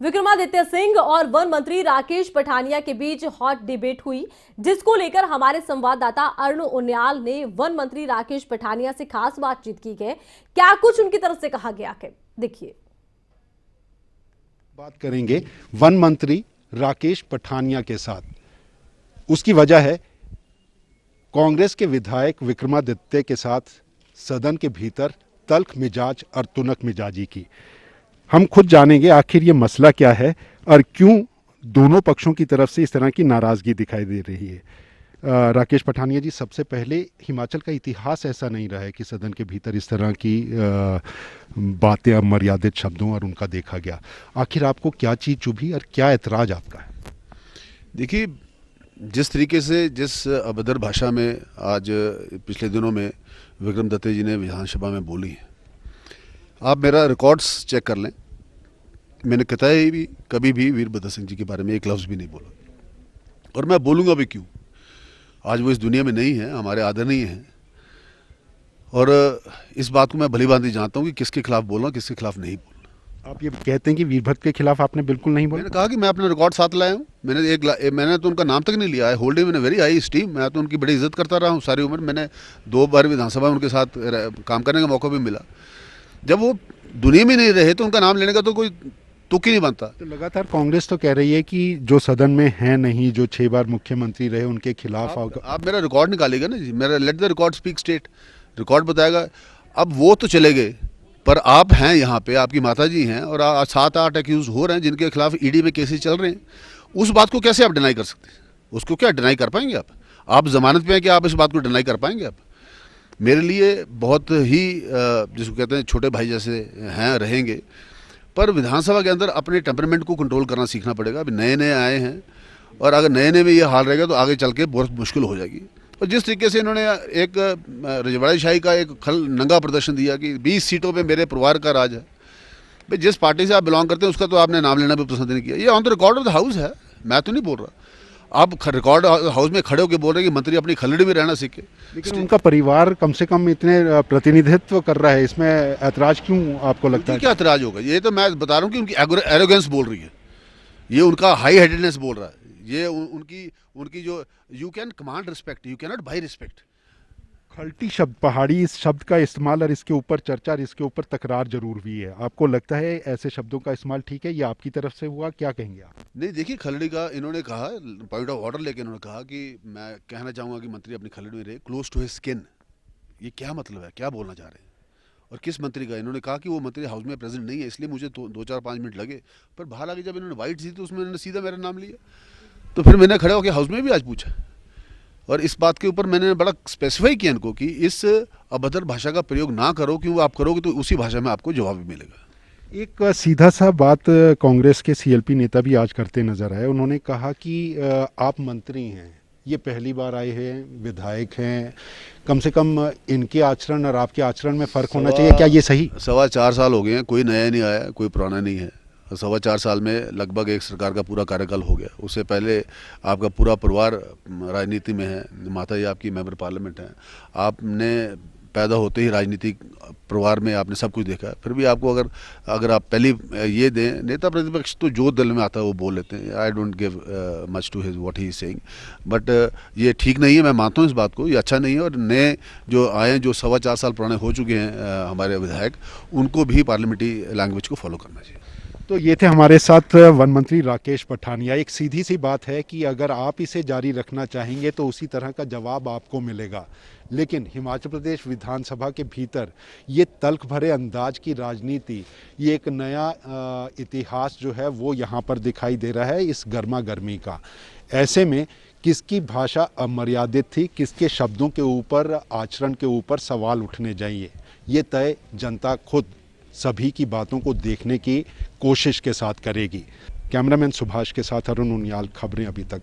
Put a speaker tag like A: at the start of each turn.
A: विक्रमादित्य सिंह और वन मंत्री राकेश पठानिया के बीच हॉट डिबेट हुई, जिसको लेकर हमारे संवाददाता अरुण उनियाल ने वन मंत्री राकेश पठानिया से खास बातचीत की है। क्या कुछ उनकी तरफ से कहा गया है, देखिए।
B: बात करेंगे वन मंत्री राकेश पठानिया के साथ। उसकी वजह है कांग्रेस के विधायक विक्रमादित्य के साथ सदन के भीतर तल्ख मिजाज और तुनक मिजाजी की। हम खुद जानेंगे आखिर ये मसला क्या है और क्यों दोनों पक्षों की तरफ से इस तरह की नाराजगी दिखाई दे रही है। राकेश पठानिया जी, सबसे पहले हिमाचल का इतिहास ऐसा नहीं रहा है कि सदन के भीतर इस तरह की बातें अमर्यादित शब्दों और उनका देखा गया। आखिर आपको क्या चीज़ चुभी और क्या ऐतराज आपका है?
C: देखिए, जिस तरीके से जिस अभद्र भाषा में आज पिछले दिनों में विक्रमादित्य जी ने विधानसभा में बोली है, आप मेरा रिकॉर्ड्स चेक कर लें। मैंने कभी भी वीरभद्र सिंह जी के बारे में एक लफ्ज़ भी नहीं बोला, और मैं बोलूँगा भी क्यों। आज वो इस दुनिया में नहीं है, हमारे आदरणीय हैं, और इस बात को मैं भली भांति जानता हूँ कि किसके खिलाफ बोलना, किसके खिलाफ नहीं बोलना।
B: आप ये कहते हैं कि वीरभद्र के खिलाफ आपने बिल्कुल नहीं बोला?
C: मैंने कहा कि मैं अपने रिकॉर्ड साथ लाया हूँ। मैंने तो उनका नाम तक नहीं लिया है। Hold him in very high steam. मैं तो उनकी बड़ी इज्जत करता रहा हूँ सारी उम्र। मैंने 2 बार विधानसभा में उनके साथ काम करने का मौका भी मिला। जब वो दुनिया में नहीं रहे तो उनका नाम लेने का तो कोई तुक ही नहीं बनता।
B: तो लगातार कांग्रेस तो कह रही है कि जो सदन में है नहीं, जो 6 बार मुख्यमंत्री रहे, उनके खिलाफ
C: आप मेरा रिकॉर्ड निकालेगा ना जी, मेरा let the record speak state. Record बताएगा। अब वो तो चले गए, पर आप हैं यहाँ पे, आपकी माता जी हैं, और 7-8 एक्यूज हो रहे हैं जिनके खिलाफ ईडी में केसेस चल रहे हैं। उस बात को कैसे आप डिनाई कर सकते हैं? उसको क्या डिनाई कर पाएंगे आप जमानत पे हैं कि आप इस बात को डिनाई कर पाएंगे आप? मेरे लिए बहुत ही जिसको कहते हैं छोटे भाई जैसे हैं, रहेंगे। पर विधानसभा के अंदर अपने टेम्परामेंट को कंट्रोल करना सीखना पड़ेगा। अभी नए नए आए हैं, और अगर नए नए में ये हाल रहेगा तो आगे चल के बहुत मुश्किल हो जाएगी। और जिस तरीके से इन्होंने एक रजवाड़ेशाही का एक नंगा प्रदर्शन दिया कि 20 सीटों पे मेरे परिवार का राज है। भाई, जिस पार्टी से आप बिलोंग करते हैं उसका तो आपने नाम लेना भी पसंद नहीं किया। ये on the record of the house है, मैं तो नहीं बोल रहा। आप रिकॉर्ड हाउस में खड़े होकर बोल रहे हैं कि मंत्री अपनी खलड़ी में रहना सीखे।
B: लेकिन उनका परिवार कम से कम इतने प्रतिनिधित्व कर रहा है, इसमें ऐतराज क्यों आपको लगता है?
C: क्या ऐतराज होगा? ये तो मैं बता रहा हूँ कि उनकी एरोगेंस बोल रही है, ये उनका हाई हेडेडनेस बोल रहा है। ये उनकी जो you can command respect, you can not buy respect.
B: खलटी शब्द, पहाड़ी, इस शब्द का इस्तेमाल और इसके ऊपर चर्चा और इसके ऊपर तकरार जरूर हुई है। आपको लगता है ऐसे शब्दों का इस्तेमाल ठीक है? ये आपकी तरफ से हुआ, क्या कहेंगे आप?
C: नहीं, देखिए, खलड़ी का इन्होंने कहा, पॉइंट ऑफ ऑर्डर लेके इन्होंने कहा कि मैं कहना चाहूँगा कि मंत्री अपनी खलड़ी में रहे, क्लोज टू हिज स्किन। ये क्या मतलब है? क्या बोलना चाह रहे हैं? और किस मंत्री का? इन्होंने कहा कि वो मंत्री हाउस में प्रेजेंट नहीं है, इसलिए मुझे 2-4-5 मिनट लगे। पर बाहर आके जब इन्होंने वाइट दी तो उसमें इन्होंने सीधा मेरा नाम लिया। तो फिर मैंने खड़े होकर हाउस में भी आज पूछा, और इस बात के ऊपर मैंने बड़ा स्पेसिफाई किया इनको कि इस अभद्र भाषा का प्रयोग ना करो, क्यों आप करोगे तो उसी भाषा में आपको जवाब भी मिलेगा।
B: एक सीधा सा बात कांग्रेस के सीएलपी नेता भी आज करते नजर आए। उन्होंने कहा कि आप मंत्री हैं, ये पहली बार आए हैं, विधायक हैं, कम से कम इनके आचरण और आपके आचरण में फ़र्क होना चाहिए। क्या ये सही?
C: 4.25 साल हो गए हैं, कोई नया नहीं आया, कोई पुराना नहीं है। 4.25 साल में लगभग एक सरकार का पूरा कार्यकाल हो गया। उससे पहले आपका पूरा परिवार राजनीति में है, माता जी आपकी मेंबर पार्लियामेंट हैं। आपने पैदा होते ही राजनीतिक परिवार में आपने सब कुछ देखा है। फिर भी आपको अगर आप पहली ये दें, नेता प्रतिपक्ष तो जो दिल में आता है वो बोल लेते हैं। I don't give much to his what he is saying, but ये ठीक नहीं है। मैं मानता हूँ इस बात को, ये अच्छा नहीं है। और नए जो आए हैं, जो 4.25 साल पुराने हो चुके हैं हमारे विधायक, उनको भी पार्लियामेंट्री लैंग्वेज को फॉलो करना चाहिए।
B: तो ये थे हमारे साथ वन मंत्री राकेश पठानिया। एक सीधी सी बात है कि अगर आप इसे जारी रखना चाहेंगे तो उसी तरह का जवाब आपको मिलेगा, लेकिन हिमाचल प्रदेश विधानसभा के भीतर ये तल्ख भरे अंदाज की राजनीति, ये एक नया इतिहास जो है वो यहाँ पर दिखाई दे रहा है, इस गर्मा गर्मी का। ऐसे में किसकी भाषा अमर्यादित थी, किसके शब्दों के ऊपर, आचरण के ऊपर सवाल उठने चाहिए, ये तय जनता खुद सभी की बातों को देखने की कोशिश के साथ करेगी। कैमरामैन सुभाष के साथ अरुण उनियाल, खबरें अभी तक।